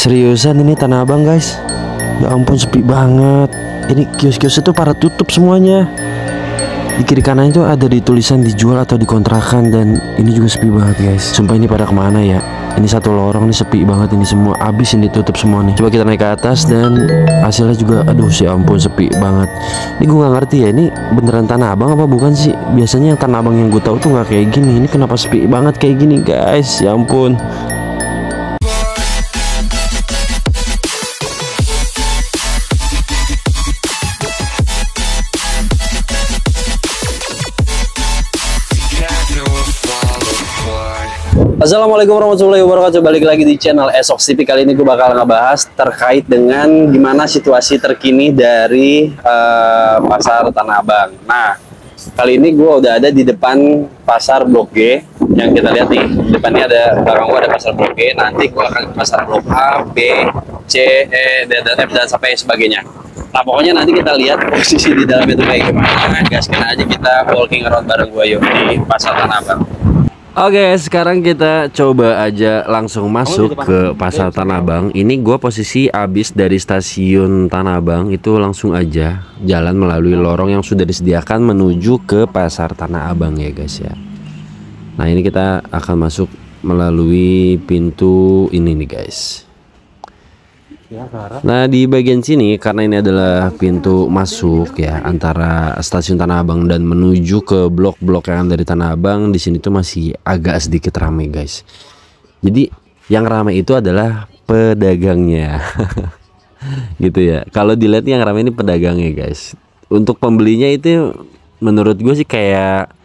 Seriusan ini Tanah Abang guys. Ya ampun sepi banget. Ini kios-kios itu pada tutup semuanya. Di kiri kanan itu ada tulisan dijual atau dikontrakan. Dan ini juga sepi banget guys. Sumpah ini pada kemana ya? Ini satu lorong nih sepi banget, ini semua habis, ini tutup semua nih. Coba kita naik ke atas dan hasilnya juga aduh si ampun sepi banget. Ini gue nggak ngerti ya, ini beneran Tanah Abang apa bukan sih? Biasanya yang Tanah Abang yang gue tahu tuh nggak kayak gini. Ini kenapa sepi banget kayak gini guys? Ya ampun. Assalamualaikum warahmatullahi wabarakatuh. Balik lagi di channel Esox TV. Kali ini gue bakal ngebahas terkait dengan gimana situasi terkini dari pasar Tanah Abang. Nah, kali ini gue udah ada di depan pasar Blok G. Yang kita lihat nih, depannya ada, belakang gue ada pasar Blok G. Nanti gue akan ke pasar Blok A, B, C, E, D, dan F, dan sampai sebagainya. Nah, pokoknya nanti kita lihat posisi di dalam itu kayak gimana. Gaskan aja kita walking around bareng gue yuk di pasar Tanah Abang. Oke, sekarang kita coba aja langsung masuk ke pasar Tanah Abang. Ini gue posisi abis dari stasiun Tanah Abang, itu langsung aja jalan melalui lorong yang sudah disediakan menuju ke pasar Tanah Abang ya guys ya. Nah ini kita akan masuk melalui pintu ini nih guys. Nah di bagian sini karena ini adalah pintu masuk ya antara stasiun Tanah Abang dan menuju ke blok-blok yang dari Tanah Abang, di sini tuh masih agak sedikit ramai guys. Jadi yang ramai itu adalah pedagangnya. Gitu ya. Kalau dilihat yang ramai ini pedagangnya guys. Untuk pembelinya itu menurut gue sih kayak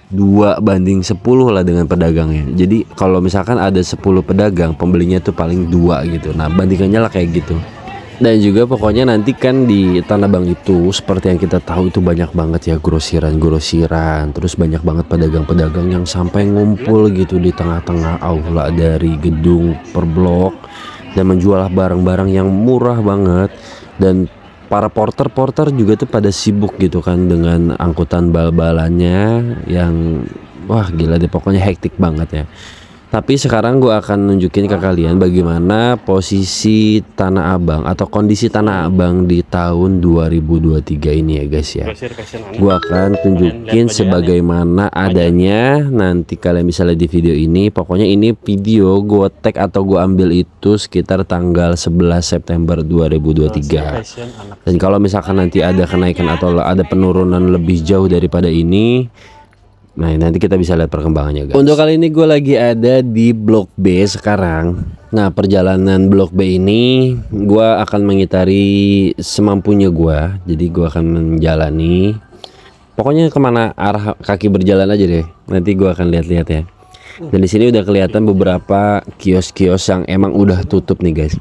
2:10 lah dengan pedagangnya. Jadi kalau misalkan ada 10 pedagang, pembelinya tuh paling 2 gitu. Nah bandingannya lah kayak gitu. Dan juga pokoknya nanti kan di Tanah Abang itu seperti yang kita tahu itu banyak banget ya grosiran-grosiran. Terus banyak banget pedagang-pedagang yang sampai ngumpul gitu di tengah-tengah aula dari gedung per blok dan menjual barang-barang yang murah banget. Dan para porter juga tuh pada sibuk gitu kan dengan angkutan bal-balannya yang wah gila deh, pokoknya hektik banget ya. Tapi sekarang gue akan nunjukin ke kalian bagaimana posisi Tanah Abang atau kondisi Tanah Abang di tahun 2023 ini ya guys ya. Gue akan tunjukin sebagaimana adanya, nanti kalian bisa lihat di video ini. Pokoknya ini video gue tag atau gue ambil itu sekitar tanggal 11 September 2023. Dan kalau misalkan nanti ada kenaikan atau ada penurunan lebih jauh daripada ini, nah nanti kita bisa lihat perkembangannya guys. Untuk kali ini gue lagi ada di Blok B sekarang. Nah perjalanan Blok B ini gue akan mengitari semampunya gue. Jadi gue akan menjalani, pokoknya kemana arah kaki berjalan aja deh. Nanti gue akan lihat-lihat ya. Dan di sini udah kelihatan beberapa kios-kios yang emang udah tutup nih guys.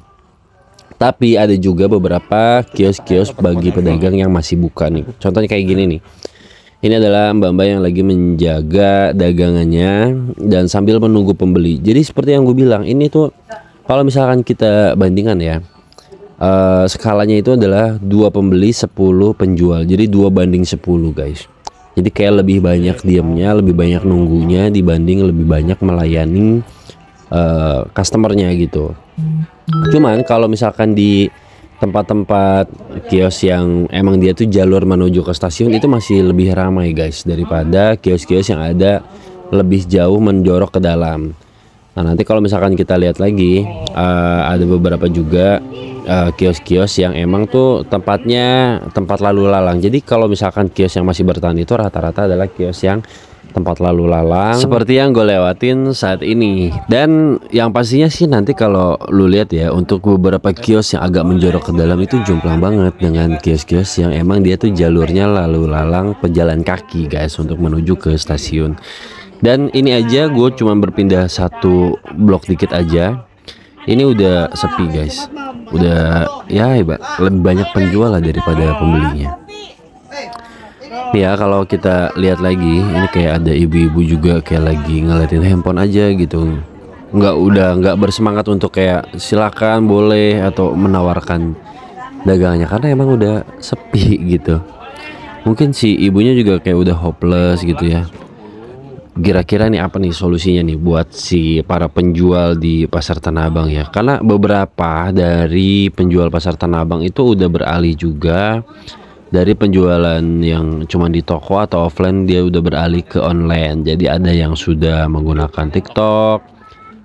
Tapi ada juga beberapa kios-kios bagi pedagang yang masih buka nih. Contohnya kayak gini nih. Ini adalah mbak-mbak yang lagi menjaga dagangannya dan sambil menunggu pembeli. Jadi seperti yang gue bilang, ini tuh kalau misalkan kita bandingkan ya, skalanya itu adalah 2 pembeli 10 penjual. Jadi 2:10 guys. Jadi kayak lebih banyak diamnya, lebih banyak nunggunya dibanding lebih banyak melayani customernya gitu. Cuman kalau misalkan di tempat-tempat kios yang emang dia tuh jalur menuju ke stasiun itu masih lebih ramai guys daripada kios-kios yang ada lebih jauh menjorok ke dalam. Nah nanti kalau misalkan kita lihat lagi ada beberapa juga kios-kios yang emang tuh tempatnya tempat lalu lalang. Jadi kalau misalkan kios yang masih bertahan itu rata-rata adalah kios yang tempat lalu lalang seperti yang gue lewatin saat ini. Dan yang pastinya sih nanti kalau lu lihat ya, untuk beberapa kios yang agak menjorok ke dalam itu jomplang banget dengan kios-kios yang emang dia tuh jalurnya lalu lalang pejalan kaki guys untuk menuju ke stasiun. Dan ini aja gue cuma berpindah satu blok dikit aja, ini udah sepi guys. Udah ya lebih banyak penjual lah daripada pembelinya. Ya kalau kita lihat lagi, ini kayak ada ibu-ibu juga kayak lagi ngeliatin handphone aja gitu. Nggak bersemangat untuk kayak silakan boleh atau menawarkan dagangannya karena emang udah sepi gitu. Mungkin si ibunya juga kayak udah hopeless gitu ya. kira-kira nih apa nih solusinya nih buat si para penjual di pasar Tanah Abang ya? Karena beberapa dari penjual pasar Tanah Abang itu udah beralih juga dari penjualan yang cuma di toko atau offline, dia udah beralih ke online. Jadi ada yang sudah menggunakan TikTok,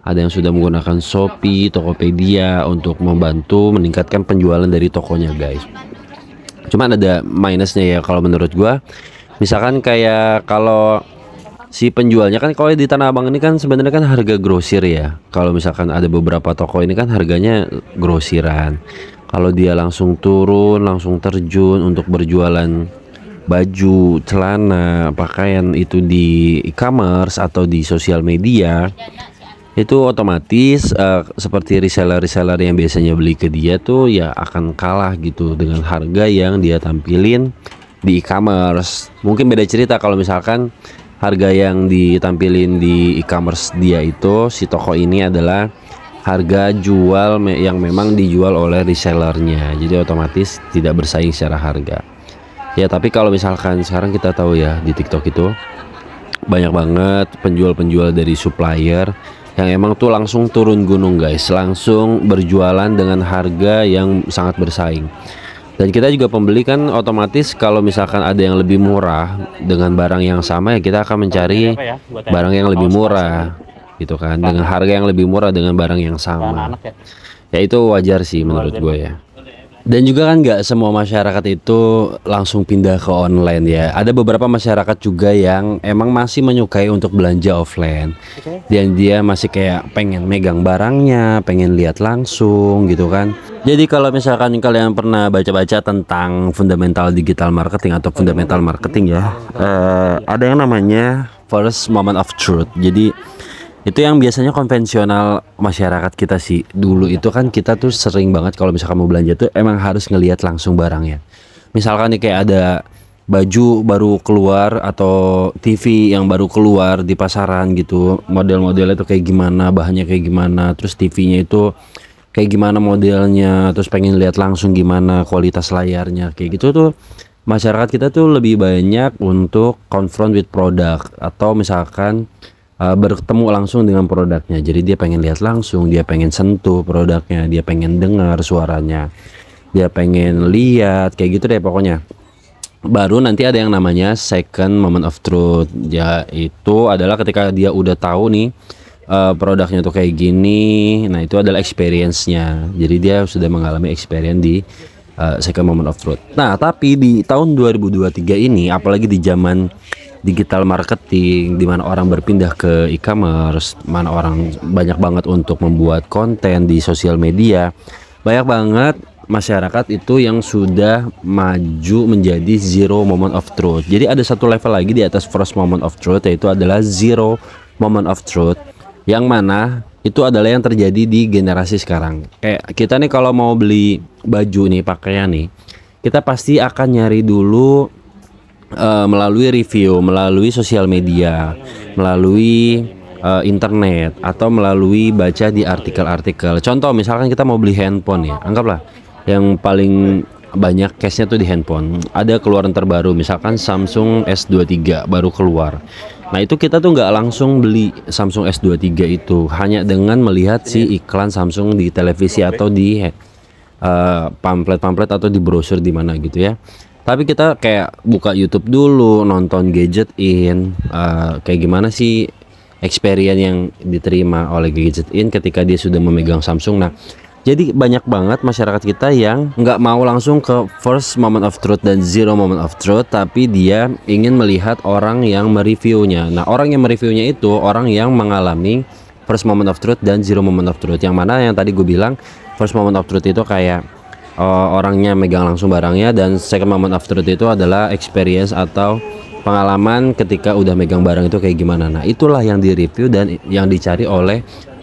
ada yang sudah menggunakan Shopee, Tokopedia untuk membantu meningkatkan penjualan dari tokonya guys. Cuman ada minusnya ya kalau menurut gua. Misalkan kayak kalau si penjualnya kan, kalau di Tanah Abang ini kan sebenarnya kan harga grosir ya. Kalau misalkan ada beberapa toko ini kan harganya grosiran. Kalau dia langsung turun, langsung terjun untuk berjualan baju, celana, pakaian itu di e-commerce atau di sosial media, itu otomatis seperti reseller-reseller yang biasanya beli ke dia tuh ya akan kalah gitu dengan harga yang dia tampilin di e-commerce. Mungkin beda cerita kalau misalkan harga yang ditampilin di e-commerce dia itu, si toko ini adalah harga jual yang memang dijual oleh resellernya, jadi otomatis tidak bersaing secara harga ya. Tapi kalau misalkan sekarang kita tahu ya, di TikTok itu banyak banget penjual-penjual dari supplier yang emang tuh langsung turun gunung guys, langsung berjualan dengan harga yang sangat bersaing. Dan kita juga pembeli kan otomatis kalau misalkan ada yang lebih murah dengan barang yang sama ya kita akan mencari barang yang lebih murah gitu kan, dengan harga yang lebih murah dengan barang yang sama. Ya itu wajar sih menurut gue ya. Dan juga kan nggak semua masyarakat itu langsung pindah ke online ya. Ada beberapa masyarakat juga yang emang masih menyukai untuk belanja offline. Dan dia masih kayak pengen megang barangnya, pengen lihat langsung gitu kan. Jadi kalau misalkan kalian pernah baca-baca tentang fundamental digital marketing atau fundamental marketing ya, ada yang namanya first moment of truth. Jadi itu yang biasanya konvensional masyarakat kita sih. Dulu itu kan kita tuh sering banget kalau misalkan mau belanja tuh emang harus ngelihat langsung barangnya. Misalkan nih kayak ada baju baru keluar atau TV yang baru keluar di pasaran gitu, model-modelnya tuh kayak gimana, bahannya kayak gimana, terus TV-nya itu kayak gimana modelnya, terus pengen lihat langsung gimana kualitas layarnya, kayak gitu tuh. Masyarakat kita tuh lebih banyak untuk confront with product atau misalkan bertemu langsung dengan produknya. Jadi dia pengen lihat langsung, dia pengen sentuh produknya, dia pengen dengar suaranya, dia pengen lihat kayak gitu deh pokoknya. Baru nanti ada yang namanya second moment of truth, ya itu adalah ketika dia udah tahu nih produknya tuh kayak gini. Nah itu adalah experience-nya. Jadi dia sudah mengalami experience di second moment of truth. Nah tapi di tahun 2023 ini, apalagi di zaman digital marketing, di mana orang berpindah ke e-commerce, mana orang banyak banget untuk membuat konten di sosial media, banyak banget masyarakat itu yang sudah maju menjadi zero moment of truth. Jadi ada satu level lagi di atas first moment of truth, yaitu adalah zero moment of truth, yang mana itu adalah yang terjadi di generasi sekarang. Kayak kita nih kalau mau beli baju nih, pakaian nih, kita pasti akan nyari dulu melalui review, melalui sosial media, melalui internet, atau melalui baca di artikel-artikel. Contoh misalkan kita mau beli handphone ya, anggaplah yang paling banyak case-nya tuh di handphone. Ada keluaran terbaru, misalkan Samsung S23 baru keluar. Nah itu kita tuh nggak langsung beli Samsung S23 itu hanya dengan melihat si iklan Samsung di televisi atau di pamflet-pamflet atau di brosur di mana gitu ya. Tapi kita kayak buka YouTube dulu, nonton Gadget In, kayak gimana sih experience yang diterima oleh Gadget In ketika dia sudah memegang Samsung. Nah, jadi banyak banget masyarakat kita yang nggak mau langsung ke first moment of truth dan zero moment of truth, tapi dia ingin melihat orang yang mereviewnya. Nah, orang yang mereviewnya itu orang yang mengalami first moment of truth dan zero moment of truth. Yang mana yang tadi gue bilang, first moment of truth itu kayak orangnya megang langsung barangnya, dan second moment of truth itu adalah experience atau pengalaman ketika udah megang barang itu kayak gimana. Nah itulah yang di review dan yang dicari oleh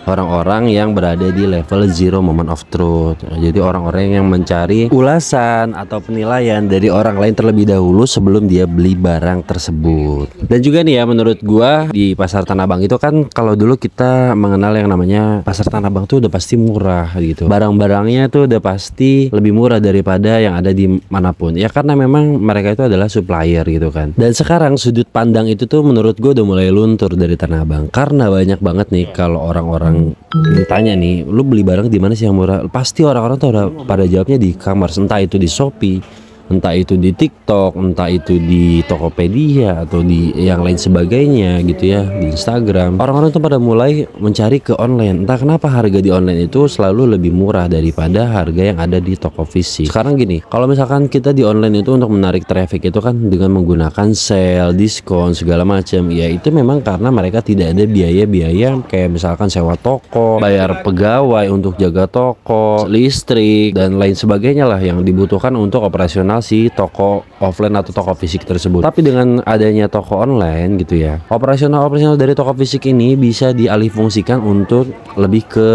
orang-orang yang berada di level zero moment of truth. Jadi orang-orang yang mencari ulasan atau penilaian dari orang lain terlebih dahulu sebelum dia beli barang tersebut. Dan juga nih ya, menurut gua di pasar Tanah Abang itu kan, kalau dulu kita mengenal yang namanya pasar Tanah Abang tuh udah pasti murah gitu. Barang-barangnya tuh udah pasti lebih murah daripada yang ada di manapun. Ya karena memang mereka itu adalah supplier gitu kan. Dan sekarang sudut pandang itu tuh menurut gua udah mulai luntur dari Tanah Abang, karena banyak banget nih kalau orang-orang ditanya nih, lu beli barang di mana sih yang murah? Pasti orang-orang tuh udah pada jawabnya di e-commerce, entah itu di Shopee, entah itu di TikTok, entah itu di Tokopedia atau di yang lain sebagainya gitu ya, di Instagram. Orang-orang tuh pada mulai mencari ke online. Entah kenapa harga di online itu selalu lebih murah daripada harga yang ada di toko fisik. Sekarang gini, kalau misalkan kita di online itu untuk menarik traffic itu kan dengan menggunakan sale, diskon segala macam. Ya itu memang karena mereka tidak ada biaya-biaya kayak misalkan sewa toko, bayar pegawai untuk jaga toko, listrik dan lain sebagainya lah yang dibutuhkan untuk operasional si toko offline atau toko fisik tersebut. Tapi dengan adanya toko online gitu ya, operasional dari toko fisik ini bisa dialihfungsikan untuk lebih ke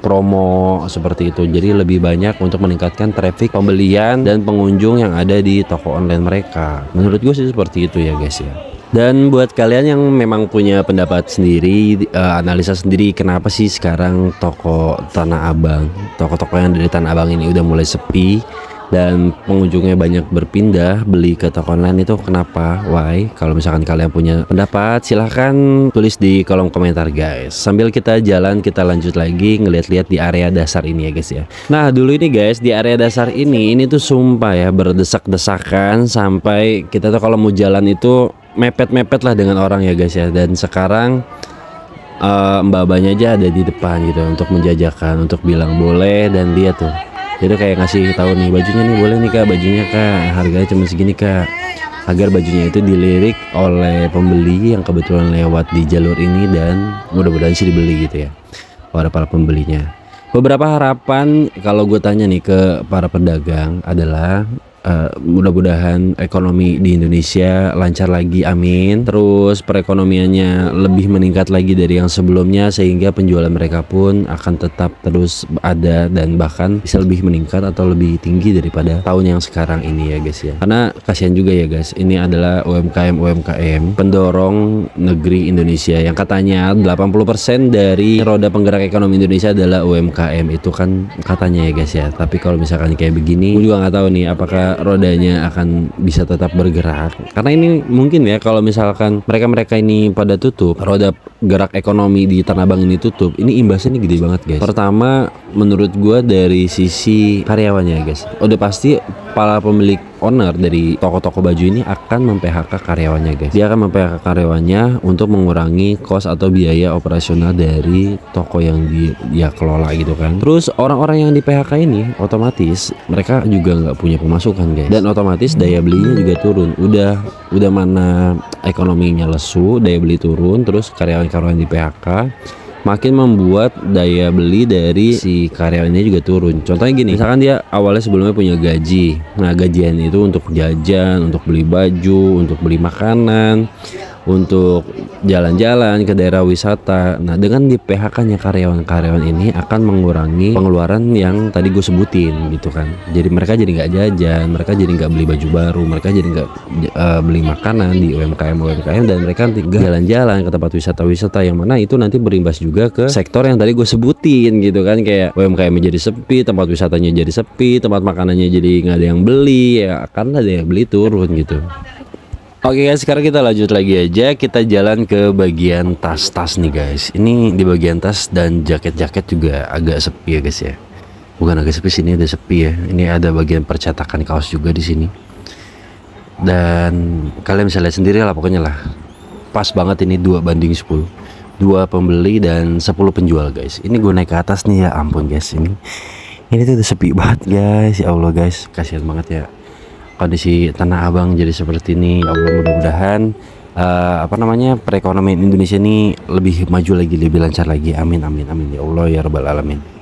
promo seperti itu. Jadi lebih banyak untuk meningkatkan traffic pembelian dan pengunjung yang ada di toko online mereka. Menurut gue sih seperti itu ya guys ya. Dan buat kalian yang memang punya pendapat sendiri, analisa sendiri kenapa sih sekarang toko Tanah Abang, toko-toko yang dari Tanah Abang ini udah mulai sepi dan pengunjungnya banyak berpindah beli ke toko online, itu kenapa? Why? Kalau misalkan kalian punya pendapat silahkan tulis di kolom komentar guys. Sambil kita jalan, kita lanjut lagi ngeliat-liat di area dasar ini ya guys ya. Nah dulu ini guys, di area dasar ini tuh sumpah ya berdesak-desakan, sampai kita tuh kalau mau jalan itu mepet-mepet lah dengan orang ya guys ya. Dan sekarang mbak-mbaknya aja ada di depan gitu untuk menjajakan, untuk bilang boleh, dan dia tuh jadi kayak ngasih tahu nih, bajunya nih boleh nih kak, bajunya kak harganya cuma segini kak, agar bajunya itu dilirik oleh pembeli yang kebetulan lewat di jalur ini, dan mudah-mudahan sih dibeli gitu ya oleh para pembelinya. Beberapa harapan kalau gue tanya nih ke para pedagang adalah mudah-mudahan ekonomi di Indonesia lancar lagi, amin. Terus perekonomiannya lebih meningkat lagi dari yang sebelumnya, sehingga penjualan mereka pun akan tetap terus ada dan bahkan bisa lebih meningkat atau lebih tinggi daripada tahun yang sekarang ini ya guys ya. Karena kasihan juga ya guys, ini adalah UMKM pendorong negeri Indonesia yang katanya 80% dari roda penggerak ekonomi Indonesia adalah UMKM, itu kan katanya ya guys ya. Tapi kalau misalkan kayak begini, gue juga nggak tahu nih apakah rodanya akan bisa tetap bergerak, karena ini mungkin ya kalau misalkan mereka ini pada tutup, roda gerak ekonomi di Tanah Abang ini tutup, ini imbasnya ini gede banget guys. Pertama menurut gua dari sisi karyawannya guys, udah pasti para pemilik owner dari toko-toko baju ini akan mem-PHK karyawannya guys. Dia akan mem-PHK karyawannya untuk mengurangi kos atau biaya operasional dari toko yang dia kelola gitu kan. Terus orang-orang yang di PHK ini otomatis mereka juga nggak punya pemasukan guys, dan otomatis daya belinya juga turun. Udah mana ekonominya lesu, daya beli turun, terus karyawan-karyawan di PHK makin membuat daya beli dari si karyawannya juga turun. Contohnya gini, misalkan dia awalnya sebelumnya punya gaji, nah gajian itu untuk jajan, untuk beli baju, untuk beli makanan, untuk jalan-jalan ke daerah wisata. Nah dengan di PHK-nya karyawan-karyawan ini akan mengurangi pengeluaran yang tadi gue sebutin gitu kan. Jadi mereka jadi nggak jajan, mereka jadi nggak beli baju baru, mereka jadi nggak beli makanan di UMKM, dan mereka tinggal jalan-jalan ke tempat wisata-wisata, yang mana itu nanti berimbas juga ke sektor yang tadi gue sebutin gitu kan. Kayak UMKM jadi sepi, tempat wisatanya jadi sepi, tempat makanannya jadi nggak ada yang beli ya, karena ada yang beli turun gitu. Oke guys, sekarang kita lanjut lagi aja. Kita jalan ke bagian tas-tas nih guys. Ini di bagian tas dan jaket-jaket juga agak sepi ya guys ya. Bukan agak sepi, sini ada sepi ya. Ini ada bagian percetakan kaos juga di sini. Dan kalian bisa lihat sendiri lah pokoknya lah. Pas banget ini 2:10. 2 pembeli dan 10 penjual guys. Ini gue naik ke atas nih, ya ampun guys, ini tuh udah sepi banget guys. Ya Allah guys, kasihan banget ya kondisi Tanah Abang jadi seperti ini. Ya Allah, mudah-mudahan perekonomian Indonesia ini lebih maju lagi, lebih lancar lagi, amin amin amin ya Allah ya rabbal alamin.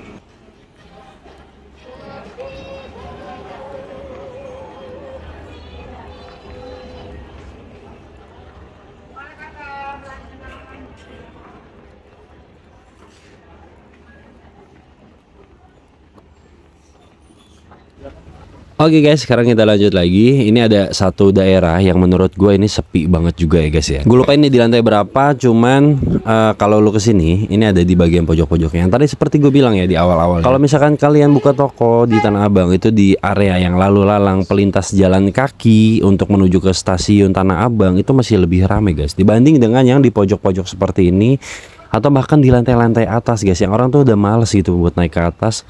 Oke guys, sekarang kita lanjut lagi. Ini ada satu daerah yang menurut gue ini sepi banget juga ya guys ya. Gue lupa ini di lantai berapa, cuman kalau lu kesini, ini ada di bagian pojok-pojoknya. Yang tadi seperti gue bilang ya di awal-awal. Kalau misalkan kalian buka toko di Tanah Abang itu di area yang lalu lalang pelintas jalan kaki untuk menuju ke stasiun Tanah Abang itu masih lebih ramai guys. Dibanding dengan yang di pojok-pojok seperti ini atau bahkan di lantai-lantai atas guys. Yang orang tuh udah males gitu buat naik ke atas.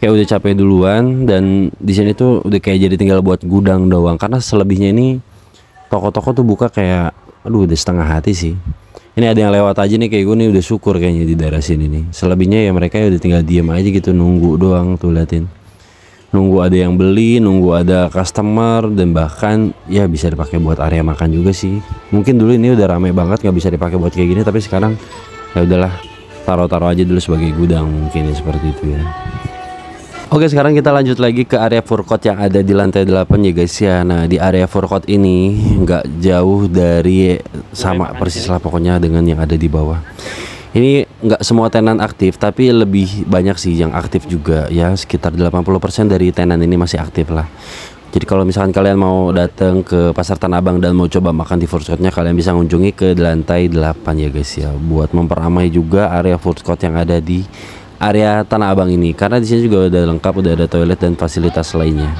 Kayak udah capek duluan, dan di sini tuh udah kayak jadi tinggal buat gudang doang, karena selebihnya ini toko-toko tuh buka kayak aduh udah setengah hati sih. Ini ada yang lewat aja nih kayak gue nih udah syukur kayaknya di daerah sini nih. Selebihnya ya mereka udah tinggal diem aja gitu, nunggu doang tuh, liatin. Nunggu ada yang beli, nunggu ada customer, dan bahkan ya bisa dipakai buat area makan juga sih. Mungkin dulu ini udah rame banget nggak bisa dipakai buat kayak gini, tapi sekarang ya udahlah, taruh-taruh aja dulu sebagai gudang mungkin ya, seperti itu ya. Oke, sekarang kita lanjut lagi ke area forecourt yang ada di lantai 8 ya guys ya. Nah, di area forecourt ini nggak jauh dari, sama persis lah pokoknya dengan yang ada di bawah. Ini nggak semua tenan aktif, tapi lebih banyak sih yang aktif juga ya. Sekitar 80% dari tenan ini masih aktif lah. Jadi kalau misalkan kalian mau datang ke Pasar Tanah Abang dan mau coba makan di foodcourtnya, kalian bisa mengunjungi ke lantai 8 ya guys ya, buat memperamai juga area foodcourt yang ada di area Tanah Abang ini, karena di sini juga udah lengkap, udah ada toilet dan fasilitas lainnya.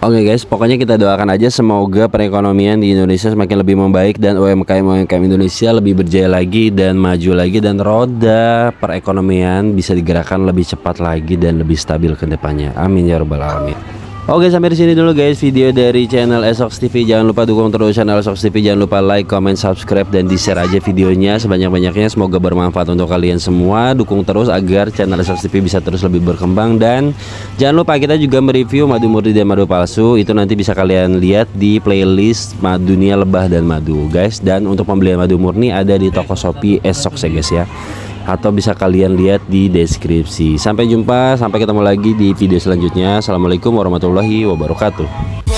Oke guys, pokoknya kita doakan aja semoga perekonomian di Indonesia semakin lebih membaik dan UMKM Indonesia lebih berjaya lagi dan maju lagi, dan roda perekonomian bisa digerakkan lebih cepat lagi dan lebih stabil ke depannya. Amin ya rabbal alamin. Oke, sampai di sini dulu guys video dari channel Eshox TV. Jangan lupa dukung terus channel Eshox TV. Jangan lupa like, comment, subscribe, dan di-share aja videonya sebanyak-banyaknya. Semoga bermanfaat untuk kalian semua. Dukung terus agar channel Eshox TV bisa terus lebih berkembang. Dan jangan lupa kita juga mereview madu murni dan madu palsu. Itu nanti bisa kalian lihat di playlist Dunia Lebah dan Madu guys. Dan untuk pembelian madu murni ada di toko Shopee Eshox ya guys ya, atau bisa kalian lihat di deskripsi. Sampai jumpa, sampai ketemu lagi di video selanjutnya. Assalamualaikum warahmatullahi wabarakatuh.